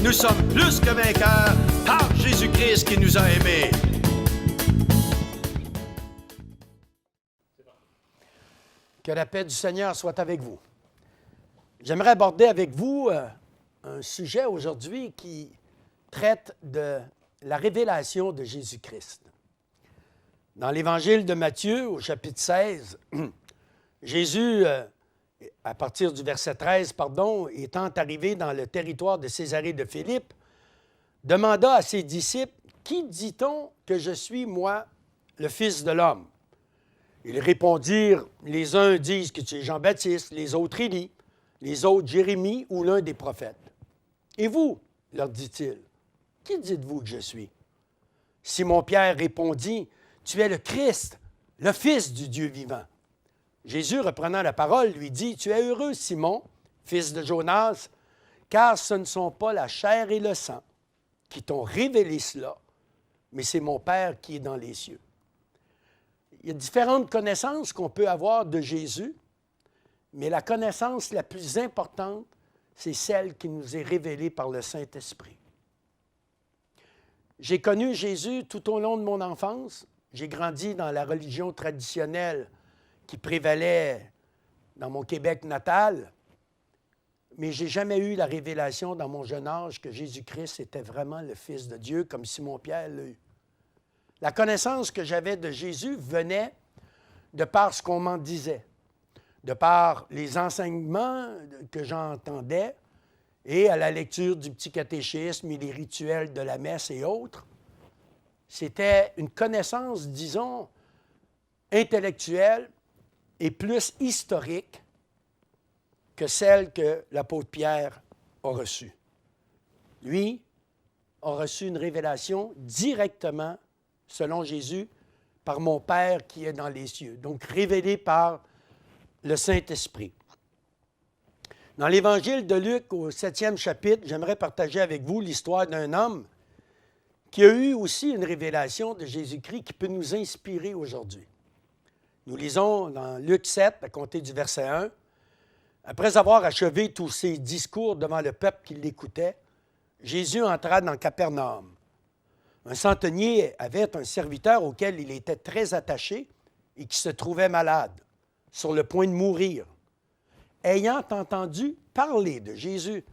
Nous sommes plus que vainqueurs par Jésus-Christ qui nous a aimés. Que la paix du Seigneur soit avec vous. J'aimerais aborder avec vous un sujet aujourd'hui qui traite de la révélation de Jésus-Christ. Dans l'Évangile de Matthieu, au chapitre 16, Jésus, à partir du verset 13, étant arrivé dans le territoire de Césarée de Philippe, demanda à ses disciples, « Qui dit-on que je suis, moi, le Fils de l'homme? » Ils répondirent, les uns disent que tu es Jean-Baptiste, les autres Élie, les autres Jérémie ou l'un des prophètes. Et vous, leur dit-il, qui dites-vous que je suis? Simon-Pierre répondit, tu es le Christ, le Fils du Dieu vivant. Jésus, reprenant la parole, lui dit, tu es heureux, Simon, fils de Jonas, car ce ne sont pas la chair et le sang qui t'ont révélé cela, mais c'est mon Père qui est dans les cieux. Il y a différentes connaissances qu'on peut avoir de Jésus, mais la connaissance la plus importante, c'est celle qui nous est révélée par le Saint-Esprit. J'ai connu Jésus tout au long de mon enfance. J'ai grandi dans la religion traditionnelle qui prévalait dans mon Québec natal, mais je n'ai jamais eu la révélation dans mon jeune âge que Jésus-Christ était vraiment le Fils de Dieu, comme Simon-Pierre l'a eu. La connaissance que j'avais de Jésus venait de par ce qu'on m'en disait, de par les enseignements que j'entendais et à la lecture du petit catéchisme et les rituels de la messe et autres. C'était une connaissance, disons, intellectuelle et plus historique que celle que l'apôtre Pierre a reçue. Lui a reçu une révélation directement selon Jésus, par mon Père qui est dans les cieux. Donc, révélé par le Saint-Esprit. Dans l'Évangile de Luc, au 7e chapitre, j'aimerais partager avec vous l'histoire d'un homme qui a eu aussi une révélation de Jésus-Christ qui peut nous inspirer aujourd'hui. Nous lisons dans Luc 7, à compter du verset 1, « Après avoir achevé tous ses discours devant le peuple qui l'écoutait, Jésus entra dans Capernaum. Un centenier avait un serviteur auquel il était très attaché et qui se trouvait malade, sur le point de mourir. Ayant entendu parler de Jésus,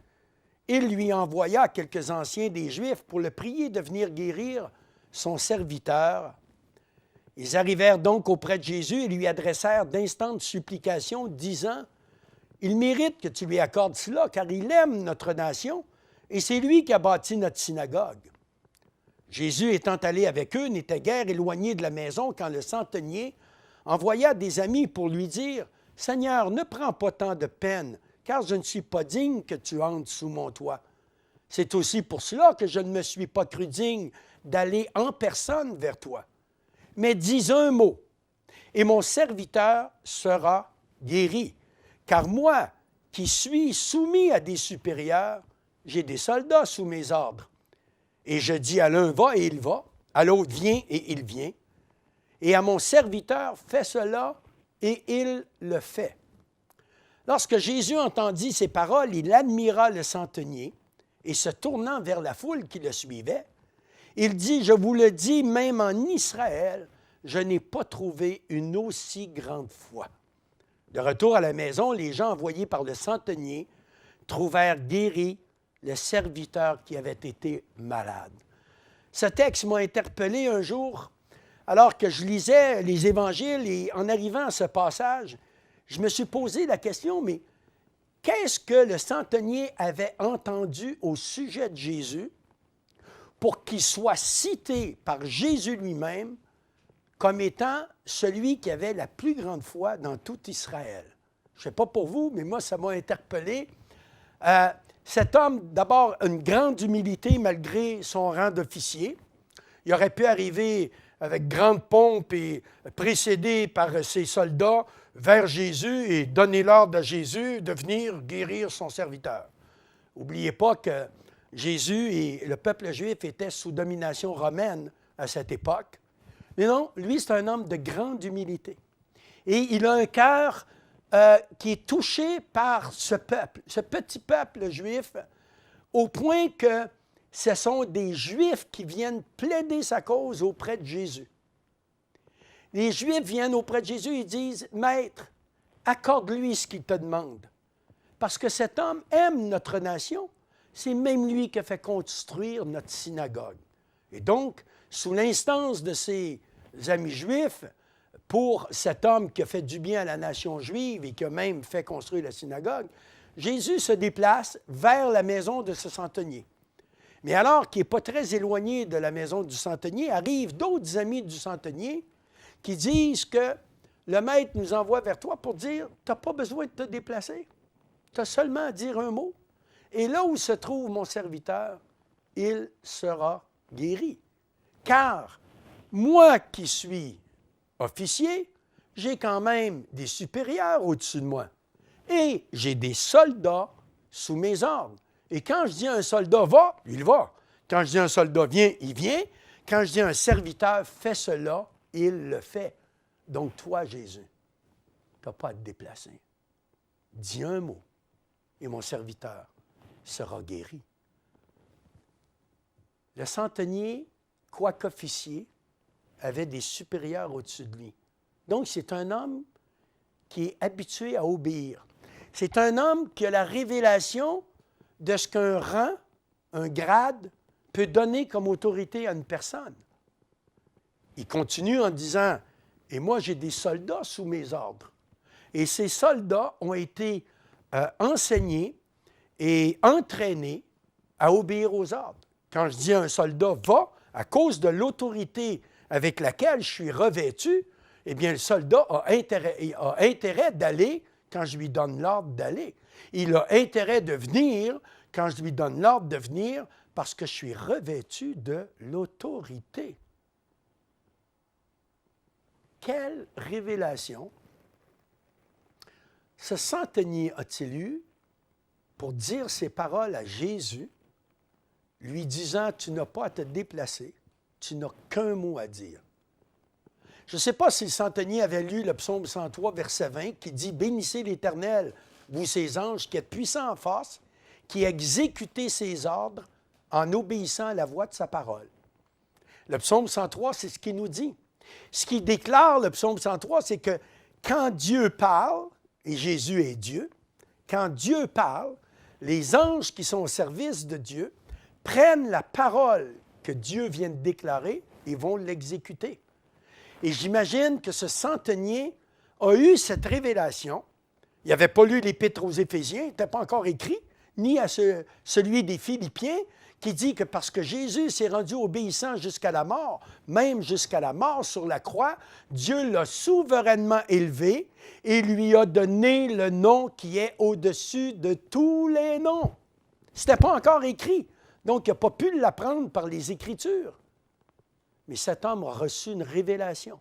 il lui envoya quelques anciens des Juifs pour le prier de venir guérir son serviteur. Ils arrivèrent donc auprès de Jésus et lui adressèrent d'instantes supplications, disant, « Il mérite que tu lui accordes cela, car il aime notre nation, et c'est lui qui a bâti notre synagogue. » Jésus, étant allé avec eux, n'était guère éloigné de la maison quand le centenier envoya des amis pour lui dire, « Seigneur, ne prends pas tant de peine, car je ne suis pas digne que tu entres sous mon toit. C'est aussi pour cela que je ne me suis pas cru digne d'aller en personne vers toi. Mais dis un mot, et mon serviteur sera guéri. Car moi, qui suis soumis à des supérieurs, j'ai des soldats sous mes ordres. Et je dis à l'un, va et il va, à l'autre, viens et il vient. Et à mon serviteur, fais cela et il le fait. » Lorsque Jésus entendit ces paroles, il admira le centenier et se tournant vers la foule qui le suivait, il dit, « Je vous le dis, même en Israël, je n'ai pas trouvé une aussi grande foi. » De retour à la maison, les gens envoyés par le centenier trouvèrent guéri le serviteur qui avait été malade. Ce texte m'a interpellé un jour, alors que je lisais les Évangiles et en arrivant à ce passage, je me suis posé la question, mais qu'est-ce que le centenier avait entendu au sujet de Jésus pour qu'il soit cité par Jésus lui-même comme étant celui qui avait la plus grande foi dans tout Israël? Je ne sais pas pour vous, mais moi, ça m'a interpellé. Cet homme, d'abord, une grande humilité malgré son rang d'officier. Il aurait pu arriver avec grande pompe et précédé par ses soldats vers Jésus et donner l'ordre à Jésus de venir guérir son serviteur. N'oubliez pas que Jésus et le peuple juif étaient sous domination romaine à cette époque. Mais non, lui, c'est un homme de grande humilité. Et il a un cœur qui est touché par ce peuple, ce petit peuple juif, au point que ce sont des Juifs qui viennent plaider sa cause auprès de Jésus. Les Juifs viennent auprès de Jésus et disent, « Maître, accorde-lui ce qu'il te demande. Parce que cet homme aime notre nation. C'est même lui qui a fait construire notre synagogue. » Et donc, sous l'instance de ses amis juifs, pour cet homme qui a fait du bien à la nation juive et qui a même fait construire la synagogue, Jésus se déplace vers la maison de ce centenier. Mais alors qu'il n'est pas très éloigné de la maison du centenier, arrivent d'autres amis du centenier qui disent que le maître nous envoie vers toi pour dire, tu n'as pas besoin de te déplacer, tu as seulement à dire un mot. Et là où se trouve mon serviteur, il sera guéri. Car moi qui suis officier, j'ai quand même des supérieurs au-dessus de moi. Et j'ai des soldats sous mes ordres. Et quand je dis à un soldat va, il va. Quand je dis à un soldat viens, il vient. Quand je dis à un serviteur fais cela, il le fait. Donc toi, Jésus, tu n'as pas à te déplacer. Dis un mot et mon serviteur sera guéri. Le centenier, quoiqu'officier, avait des supérieurs au-dessus de lui. Donc, c'est un homme qui est habitué à obéir. C'est un homme qui a la révélation de ce qu'un rang, un grade, peut donner comme autorité à une personne. Il continue en disant, « Et moi, j'ai des soldats sous mes ordres. » Et ces soldats ont été enseignés et entraînés à obéir aux ordres. Quand je dis à un soldat « va », à cause de l'autorité avec laquelle je suis revêtu, eh bien, le soldat a intérêt d'aller quand je lui donne l'ordre d'aller. Il a intérêt de venir quand je lui donne l'ordre de venir parce que je suis revêtu de l'autorité. Quelle révélation ce centenier a-t-il eu pour dire ces paroles à Jésus, lui disant, « Tu n'as pas à te déplacer, tu n'as qu'un mot à dire. » Je ne sais pas si le centenier avait lu le psaume 103, verset 20, qui dit « Bénissez l'Éternel, vous ses anges, qui êtes puissants en force, qui exécutez ses ordres en obéissant à la voix de sa parole. » Le psaume 103, c'est ce qu'il nous dit. Ce qui déclare le psaume 103, c'est que quand Dieu parle, et Jésus est Dieu, quand Dieu parle, les anges qui sont au service de Dieu prennent la parole que Dieu vient de déclarer et vont l'exécuter. Et j'imagine que ce centenier a eu cette révélation. Il n'avait pas lu l'Épître aux Éphésiens, il n'était pas encore écrit, ni à celui des Philippiens, qui dit que parce que Jésus s'est rendu obéissant jusqu'à la mort, même jusqu'à la mort sur la croix, Dieu l'a souverainement élevé et lui a donné le nom qui est au-dessus de tous les noms. Ce n'était pas encore écrit, donc il n'a pas pu l'apprendre par les Écritures. Mais cet homme a reçu une révélation,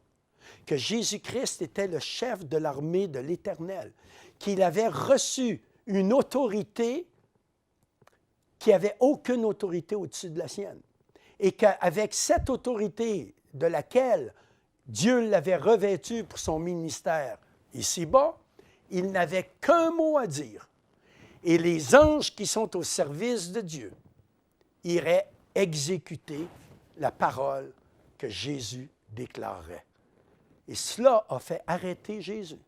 que Jésus-Christ était le chef de l'armée de l'Éternel, qu'il avait reçu une autorité qui n'avait aucune autorité au-dessus de la sienne. Et qu'avec cette autorité de laquelle Dieu l'avait revêtu pour son ministère ici-bas, il n'avait qu'un mot à dire. Et les anges qui sont au service de Dieu iraient exécuter la parole que Jésus déclarerait. Et cela a fait arrêter Jésus.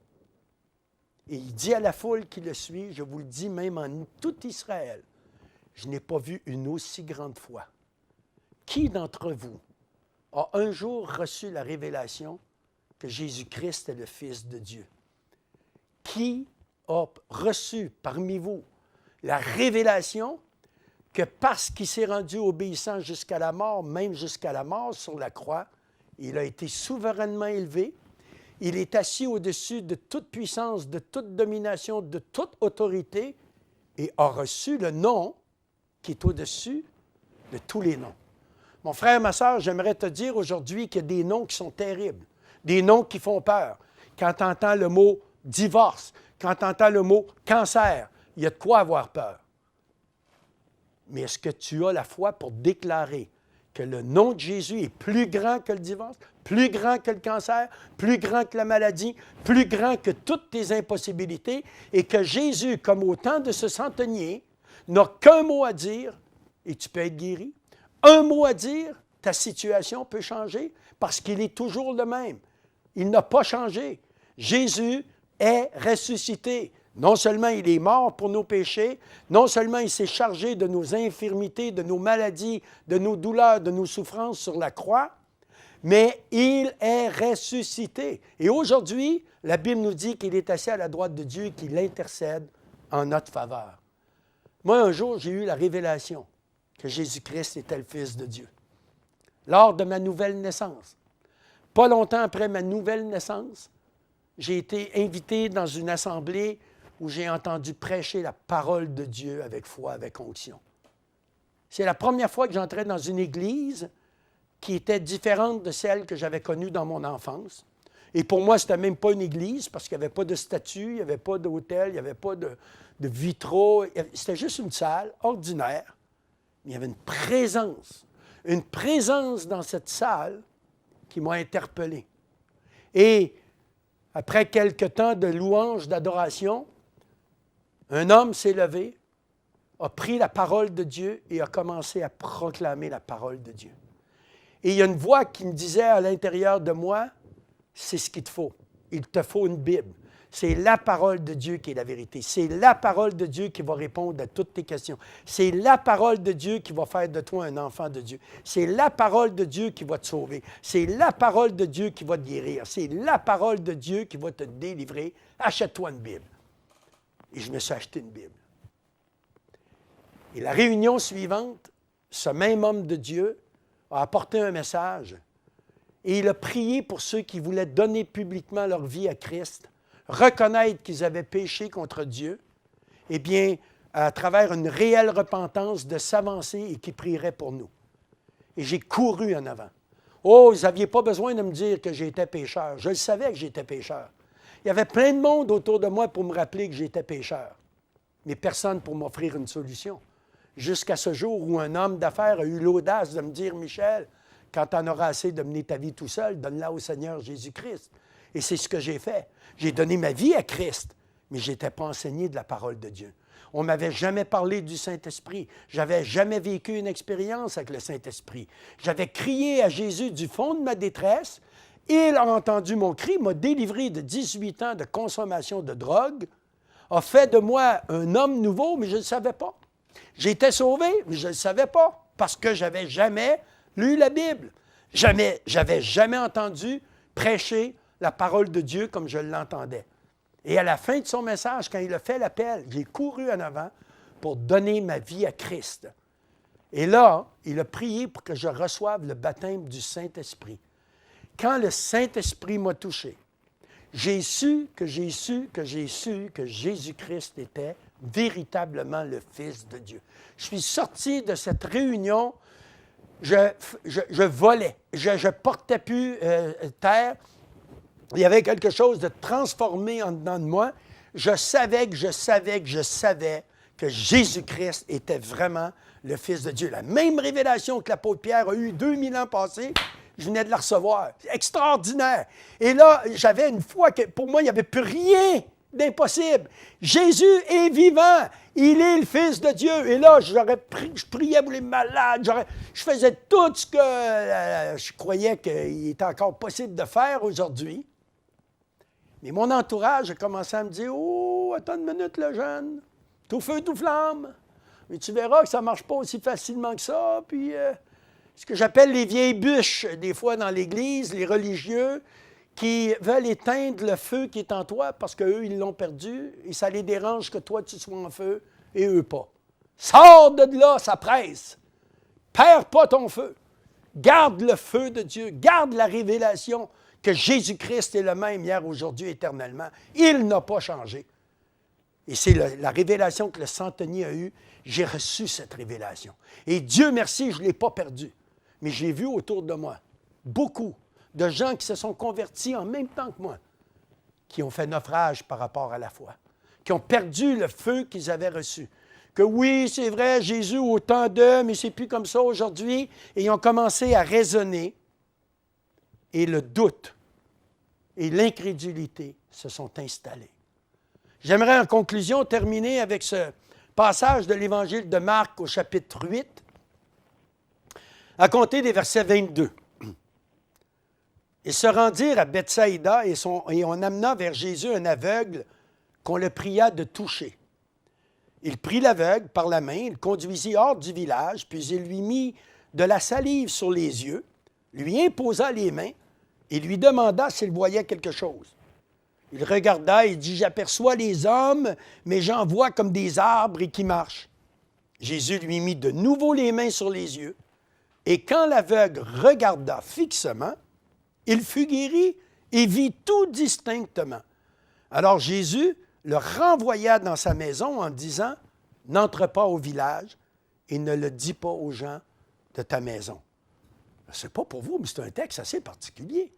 Et il dit à la foule qui le suit, je vous le dis même en tout Israël, je n'ai pas vu une aussi grande foi. Qui d'entre vous a un jour reçu la révélation que Jésus-Christ est le Fils de Dieu? Qui a reçu parmi vous la révélation que parce qu'il s'est rendu obéissant jusqu'à la mort, même jusqu'à la mort sur la croix, il a été souverainement élevé, il est assis au-dessus de toute puissance, de toute domination, de toute autorité, et a reçu le nom qui est au-dessus de tous les noms. Mon frère, ma sœur, j'aimerais te dire aujourd'hui qu'il y a des noms qui sont terribles, des noms qui font peur. Quand tu entends le mot divorce, quand tu entends le mot cancer, il y a de quoi avoir peur. Mais est-ce que tu as la foi pour déclarer que le nom de Jésus est plus grand que le divorce, plus grand que le cancer, plus grand que la maladie, plus grand que toutes tes impossibilités, et que Jésus, comme au temps de ce centenier, n'a qu'un mot à dire et tu peux être guéri. Un mot à dire, ta situation peut changer parce qu'il est toujours le même. Il n'a pas changé. Jésus est ressuscité. Non seulement il est mort pour nos péchés, non seulement il s'est chargé de nos infirmités, de nos maladies, de nos douleurs, de nos souffrances sur la croix, mais il est ressuscité. Et aujourd'hui, la Bible nous dit qu'il est assis à la droite de Dieu et qu'il intercède en notre faveur. Moi, un jour, j'ai eu la révélation que Jésus-Christ était le Fils de Dieu. Lors de ma nouvelle naissance. Pas longtemps après ma nouvelle naissance, j'ai été invité dans une assemblée où j'ai entendu prêcher la parole de Dieu avec foi, avec onction. C'est la première fois que j'entrais dans une église qui était différente de celle que j'avais connue dans mon enfance. Et pour moi, ce n'était même pas une église parce qu'il n'y avait pas de statue, il n'y avait pas d'hôtel, il n'y avait pas de vitraux. C'était juste une salle ordinaire. Mais il y avait une présence dans cette salle qui m'a interpellé. Et après quelque temps de louange, d'adoration, un homme s'est levé, a pris la parole de Dieu et a commencé à proclamer la parole de Dieu. Et il y a une voix qui me disait à l'intérieur de moi, c'est ce qu'il te faut. Il te faut une Bible. C'est la parole de Dieu qui est la vérité. C'est la parole de Dieu qui va répondre à toutes tes questions. C'est la parole de Dieu qui va faire de toi un enfant de Dieu. C'est la parole de Dieu qui va te sauver. C'est la parole de Dieu qui va te guérir. C'est la parole de Dieu qui va te délivrer. Achète-toi une Bible. Et je me suis acheté une Bible. Et la réunion suivante, ce même homme de Dieu a apporté un message et il a prié pour ceux qui voulaient donner publiquement leur vie à Christ, reconnaître qu'ils avaient péché contre Dieu, et bien, à travers une réelle repentance, de s'avancer et qui prieraient pour nous. Et j'ai couru en avant. Oh, vous n'aviez pas besoin de me dire que j'étais pécheur. Je le savais que j'étais pécheur. Il y avait plein de monde autour de moi pour me rappeler que j'étais pécheur, mais personne pour m'offrir une solution. Jusqu'à ce jour où un homme d'affaires a eu l'audace de me dire, « Michel, quand tu en auras assez de mener ta vie tout seul, donne-la au Seigneur Jésus-Christ. » Et c'est ce que j'ai fait. J'ai donné ma vie à Christ, mais je n'étais pas enseigné de la parole de Dieu. On ne m'avait jamais parlé du Saint-Esprit. Je n'avais jamais vécu une expérience avec le Saint-Esprit. J'avais crié à Jésus du fond de ma détresse. Il a entendu mon cri, m'a délivré de 18 ans de consommation de drogue, a fait de moi un homme nouveau, mais je ne le savais pas. J'étais sauvé, mais je ne le savais pas, parce que je n'avais jamais lu la Bible. J'avais jamais entendu prêcher la parole de Dieu comme je l'entendais. Et à la fin de son message, quand il a fait l'appel, j'ai couru en avant pour donner ma vie à Christ. Et là, il a prié pour que je reçoive le baptême du Saint-Esprit. Quand le Saint-Esprit m'a touché, j'ai su que Jésus-Christ était véritablement le Fils de Dieu. Je suis sorti de cette réunion, je volais, je ne portais plus terre. Il y avait quelque chose de transformé en dedans de moi. Je savais que Jésus-Christ était vraiment le Fils de Dieu. La même révélation que l'apôtre Pierre a eue 2000 ans passés, je venais de la recevoir. C'est extraordinaire. Et là, j'avais une foi que pour moi, il n'y avait plus rien d'impossible. Jésus est vivant. Il est le Fils de Dieu. Et là, je priais pour les malades. Je faisais tout ce que je croyais qu'il était encore possible de faire aujourd'hui. Mais mon entourage a commencé à me dire « Oh, attends une minute, le jeune. Tout feu, tout flamme. Mais tu verras que ça ne marche pas aussi facilement que ça. » Puis, ce que j'appelle les vieilles bûches, des fois dans l'Église, les religieux, qui veulent éteindre le feu qui est en toi parce qu'eux, ils l'ont perdu et ça les dérange que toi, tu sois en feu et eux pas. Sors de là, ça presse. Perds pas ton feu. Garde le feu de Dieu. Garde la révélation que Jésus-Christ est le même hier, aujourd'hui, éternellement. Il n'a pas changé. Et c'est la révélation que le centenier a eue. J'ai reçu cette révélation. Et Dieu merci, je ne l'ai pas perdue. Mais j'ai vu autour de moi beaucoup de gens qui se sont convertis en même temps que moi, qui ont fait naufrage par rapport à la foi, qui ont perdu le feu qu'ils avaient reçu. Que oui, c'est vrai, Jésus au temps d'eux, mais c'est plus comme ça aujourd'hui. Et ils ont commencé à raisonner. Et le doute et l'incrédulité se sont installés. J'aimerais en conclusion terminer avec ce Passage de l'Évangile de Marc au chapitre 8, à compter des versets 22. Ils se rendirent à Bethsaïda et on amena vers Jésus un aveugle qu'on le pria de toucher. Il prit l'aveugle par la main, il le conduisit hors du village, puis il lui mit de la salive sur les yeux, lui imposa les mains et lui demanda s'il voyait quelque chose. Il regarda et dit, « J'aperçois les hommes, mais j'en vois comme des arbres et qui marchent. » Jésus lui mit de nouveau les mains sur les yeux, et quand l'aveugle regarda fixement, il fut guéri et vit tout distinctement. Alors Jésus le renvoya dans sa maison en disant, « N'entre pas au village et ne le dis pas aux gens de ta maison. » Ce n'est pas pour vous, mais c'est un texte assez particulier.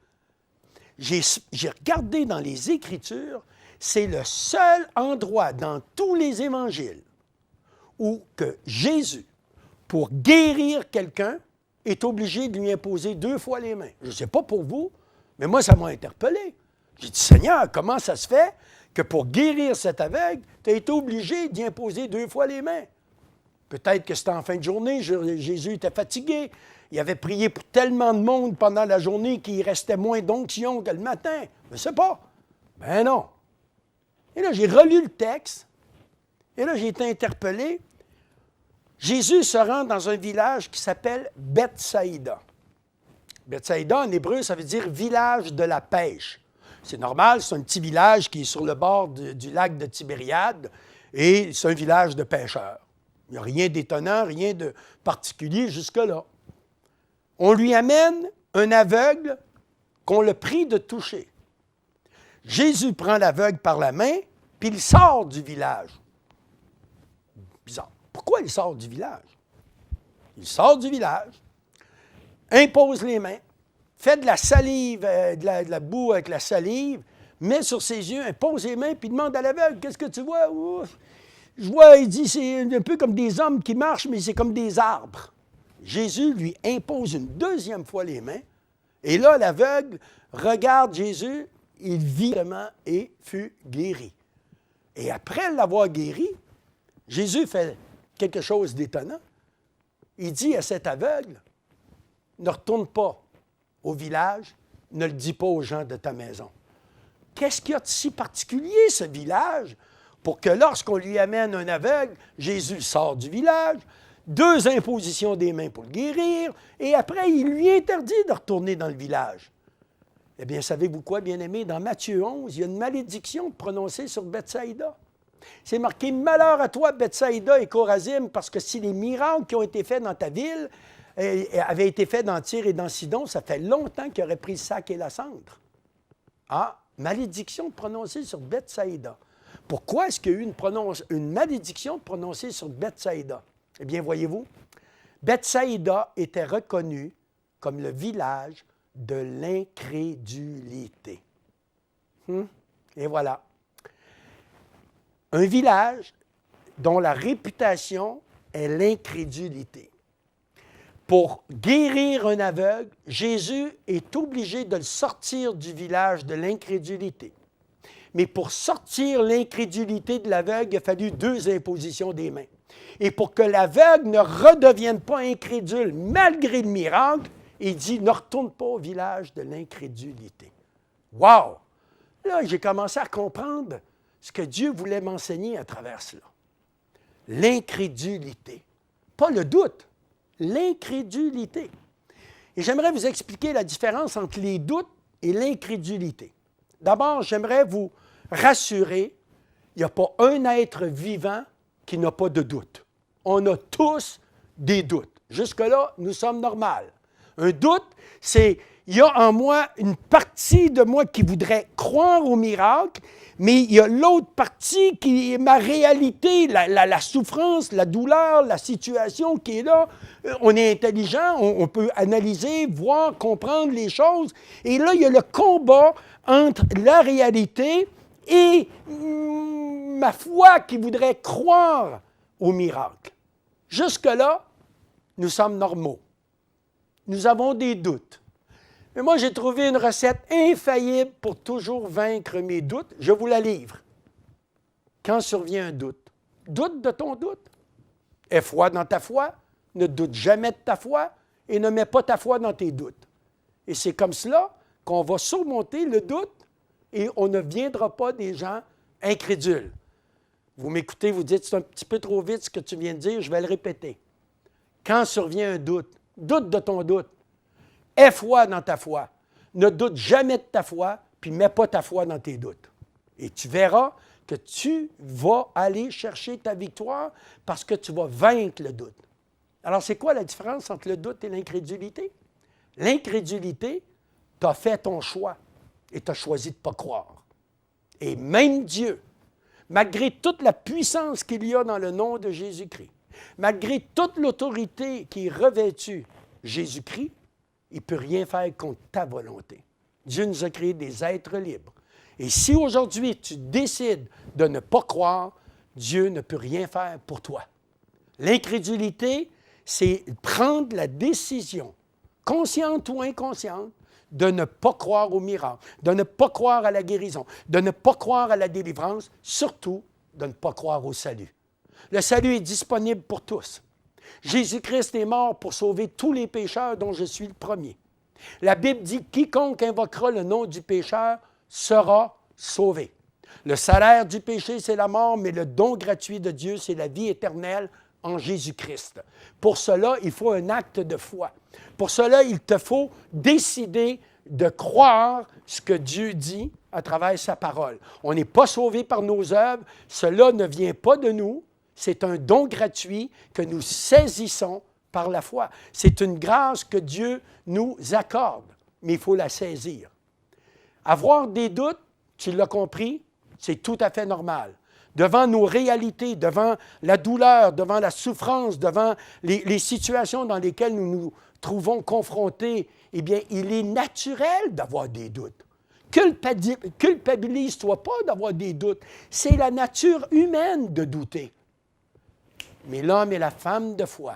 J'ai regardé dans les Écritures, c'est le seul endroit dans tous les évangiles où que Jésus, pour guérir quelqu'un, est obligé de lui imposer 2 fois les mains. Je ne sais pas pour vous, mais moi, ça m'a interpellé. J'ai dit, Seigneur, comment ça se fait que pour guérir cet aveugle, tu as été obligé d'y imposer 2 fois les mains? Peut-être que c'était en fin de journée, Jésus était fatigué. Il avait prié pour tellement de monde pendant la journée qu'il restait moins d'onction que le matin. Je ne sais pas. Ben non. Et là, j'ai relu le texte. Et là, j'ai été interpellé. Jésus se rend dans un village qui s'appelle Bethsaïda. Bethsaïda, en hébreu, ça veut dire village de la pêche. C'est normal, c'est un petit village qui est sur le bord du lac de Tibériade et c'est un village de pêcheurs. Il n'y a rien d'étonnant, rien de particulier jusque-là. On lui amène un aveugle qu'on le prie de toucher. Jésus prend l'aveugle par la main, puis il sort du village. Bizarre. Pourquoi il sort du village? Il sort du village, impose les mains, fait de la salive, de la boue avec la salive, met sur ses yeux, impose les mains, puis demande à l'aveugle, « Qu'est-ce que tu vois? » Je vois, il dit, c'est un peu comme des hommes qui marchent, mais c'est comme des arbres. Jésus lui impose une 2e fois les mains, et là, l'aveugle regarde Jésus, il vit vraiment et fut guéri. Et après l'avoir guéri, Jésus fait quelque chose d'étonnant. Il dit à cet aveugle, « Ne retourne pas au village, ne le dis pas aux gens de ta maison. » Qu'est-ce qu'il y a de si particulier, ce village, pour que lorsqu'on lui amène un aveugle, Jésus sort du village, 2 impositions des mains pour le guérir, et après, il lui interdit de retourner dans le village. Eh bien, savez-vous quoi, bien-aimés? Dans Matthieu 11, il y a une malédiction prononcée sur Bethsaïda. C'est marqué « Malheur à toi, Bethsaïda et Chorazim, parce que si les miracles qui ont été faits dans ta ville avaient été faits dans Tyr et dans Sidon, ça fait longtemps qu'ils auraient pris le sac et la cendre. » Ah, malédiction prononcée sur Bethsaïda. Pourquoi est-ce qu'il y a eu une malédiction prononcée sur Bethsaïda? Eh bien, voyez-vous, Bethsaïda était reconnu comme le village de l'incrédulité. Et voilà. Un village dont la réputation est l'incrédulité. Pour guérir un aveugle, Jésus est obligé de le sortir du village de l'incrédulité. Mais pour sortir l'incrédulité de l'aveugle, il a fallu 2 impositions des mains. Et pour que l'aveugle ne redevienne pas incrédule malgré le miracle, il dit « Ne retourne pas au village de l'incrédulité. » Wow! Là, j'ai commencé à comprendre ce que Dieu voulait m'enseigner à travers cela. L'incrédulité. Pas le doute, l'incrédulité. Et j'aimerais vous expliquer la différence entre les doutes et l'incrédulité. D'abord, j'aimerais vous rassurer, il n'y a pas un être vivant qui n'a pas de doute. On a tous des doutes. Jusque-là, nous sommes normaux. Un doute, c'est, il y a en moi une partie de moi qui voudrait croire au miracle, mais il y a l'autre partie qui est ma réalité, la souffrance, la douleur, la situation qui est là. On est intelligent, on peut analyser, voir, comprendre les choses. Et là, il y a le combat entre la réalité et ma foi qui voudrait croire au miracle. Jusque-là, nous sommes normaux. Nous avons des doutes. Mais moi, j'ai trouvé une recette infaillible pour toujours vaincre mes doutes. Je vous la livre. Quand survient un doute, Doute de ton doute. Aie foi dans ta foi, ne doute jamais de ta foi et ne mets pas ta foi dans tes doutes. Et c'est comme cela qu'on va surmonter le doute et on ne viendra pas des gens incrédules. Vous m'écoutez, vous dites, c'est un petit peu trop vite ce que tu viens de dire, je vais le répéter. Quand survient un doute, doute de ton doute. Aie foi dans ta foi. Ne doute jamais de ta foi, puis ne mets pas ta foi dans tes doutes. Et tu verras que tu vas aller chercher ta victoire parce que tu vas vaincre le doute. Alors, c'est quoi la différence entre le doute et l'incrédulité? L'incrédulité, tu as fait ton choix et tu as choisi de ne pas croire. Et même Dieu, malgré toute la puissance qu'il y a dans le nom de Jésus-Christ, malgré toute l'autorité qui est revêtue, Jésus-Christ, il ne peut rien faire contre ta volonté. Dieu nous a créés des êtres libres. Et si aujourd'hui tu décides de ne pas croire, Dieu ne peut rien faire pour toi. L'incrédulité, c'est prendre la décision, consciente ou inconsciente, de ne pas croire au miracle, de ne pas croire à la guérison, de ne pas croire à la délivrance, surtout de ne pas croire au salut. Le salut est disponible pour tous. Jésus-Christ est mort pour sauver tous les pécheurs dont je suis le premier. La Bible dit « Quiconque invoquera le nom du pécheur sera sauvé. » Le salaire du péché, c'est la mort, mais le don gratuit de Dieu, c'est la vie éternelle en Jésus-Christ. Pour cela, il faut un acte de foi. Pour cela, il te faut décider de croire ce que Dieu dit à travers sa parole. On n'est pas sauvé par nos œuvres, cela ne vient pas de nous, c'est un don gratuit que nous saisissons par la foi. C'est une grâce que Dieu nous accorde, mais il faut la saisir. Avoir des doutes, tu l'as compris, c'est tout à fait normal. Devant nos réalités, devant la douleur, devant la souffrance, devant les situations dans lesquelles nous nous trouvons confrontés, eh bien, il est naturel d'avoir des doutes. Culpabilise-toi pas d'avoir des doutes. C'est la nature humaine de douter. Mais l'homme et la femme de foi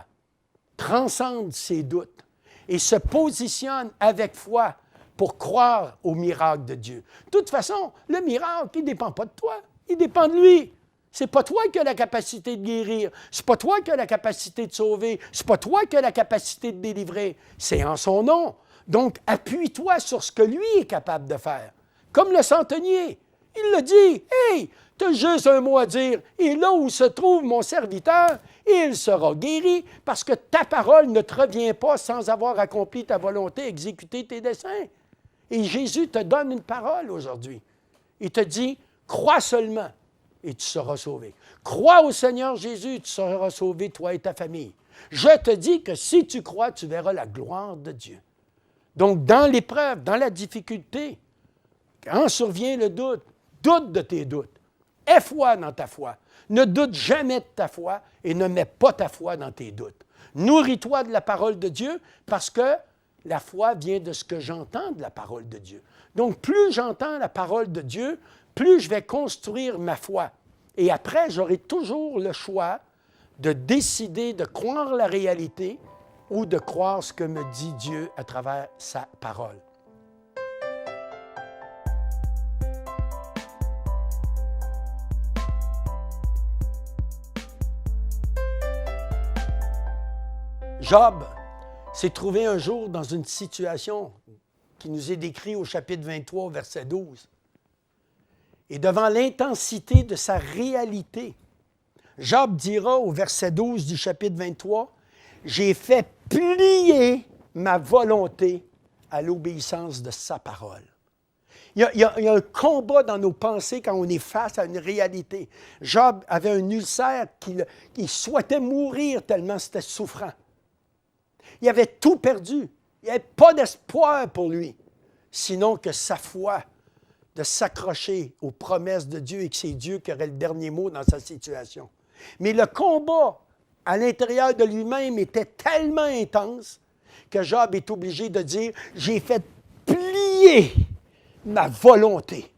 transcendent ces doutes et se positionnent avec foi pour croire au miracle de Dieu. De toute façon, le miracle, il ne dépend pas de toi, il dépend de lui. Ce n'est pas toi qui as la capacité de guérir, ce n'est pas toi qui as la capacité de sauver, ce n'est pas toi qui as la capacité de délivrer, c'est en son nom. Donc, appuie-toi sur ce que lui est capable de faire. Comme le centenier, il le dit, « Hey, tu as juste un mot à dire, et là où se trouve mon serviteur, il sera guéri, parce que ta parole ne te revient pas sans avoir accompli ta volonté, exécuté tes desseins. » Et Jésus te donne une parole aujourd'hui. Il te dit, « Crois seulement, et tu seras sauvé. Crois au Seigneur Jésus, tu seras sauvé, toi et ta famille. Je te dis que si tu crois, tu verras la gloire de Dieu. » Donc, dans l'épreuve, dans la difficulté, quand survient le doute, doute de tes doutes. Aie foi dans ta foi. Ne doute jamais de ta foi et ne mets pas ta foi dans tes doutes. Nourris-toi de la parole de Dieu parce que la foi vient de ce que j'entends de la parole de Dieu. Donc, plus j'entends la parole de Dieu, plus je vais construire ma foi. Et après, j'aurai toujours le choix de décider de croire la réalité ou de croire ce que me dit Dieu à travers sa parole. Job s'est trouvé un jour dans une situation qui nous est décrite au chapitre 23, verset 12. Et devant l'intensité de sa réalité, Job dira au verset 12 du chapitre 23, « J'ai fait plier ma volonté à l'obéissance de sa parole. » Il y a un combat dans nos pensées quand on est face à une réalité. Job avait un ulcère qu'il souhaitait mourir tellement c'était souffrant. Il avait tout perdu. Il n'y avait pas d'espoir pour lui, sinon que sa foi de s'accrocher aux promesses de Dieu et que c'est Dieu qui aurait le dernier mot dans sa situation. Mais le combat à l'intérieur de lui-même était tellement intense que Job est obligé de dire « J'ai fait plier ma volonté. »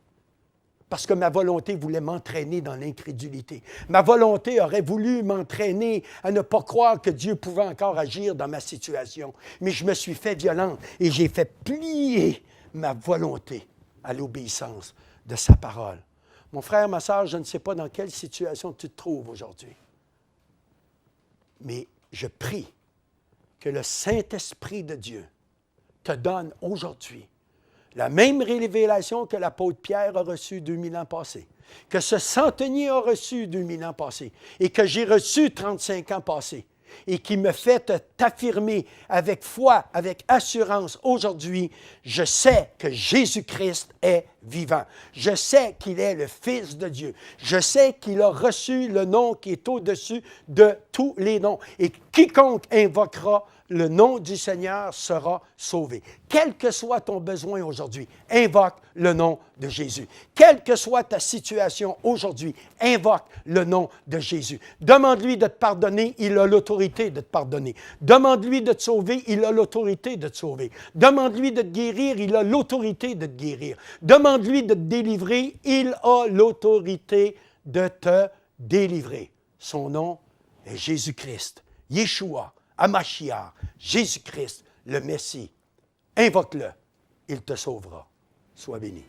Parce que ma volonté voulait m'entraîner dans l'incrédulité. Ma volonté aurait voulu m'entraîner à ne pas croire que Dieu pouvait encore agir dans ma situation. Mais je me suis fait violente et j'ai fait plier ma volonté à l'obéissance de sa parole. Mon frère, ma sœur, je ne sais pas dans quelle situation tu te trouves aujourd'hui. Mais je prie que le Saint-Esprit de Dieu te donne aujourd'hui la même révélation que l'apôtre Pierre a reçue 2000 ans passés, que ce centenier a reçu 2000 ans passés et que j'ai reçu 35 ans passés et qui me fait t'affirmer avec foi, avec assurance aujourd'hui, je sais que Jésus-Christ est vivant. Je sais qu'il est le Fils de Dieu. Je sais qu'il a reçu le nom qui est au-dessus de tous les noms. Et quiconque invoquera le nom du Seigneur sera sauvé. Quel que soit ton besoin aujourd'hui, invoque le nom de Jésus. Quelle que soit ta situation aujourd'hui, invoque le nom de Jésus. Demande-lui de te pardonner, il a l'autorité de te pardonner. Demande-lui de te sauver, il a l'autorité de te sauver. Demande-lui de te guérir, il a l'autorité de te guérir. Demande-lui de te délivrer, il a l'autorité de te délivrer. Son nom est Jésus-Christ, Yeshua, Hamashiach, Jésus-Christ, le Messie. Invoque-le, il te sauvera. Sois béni.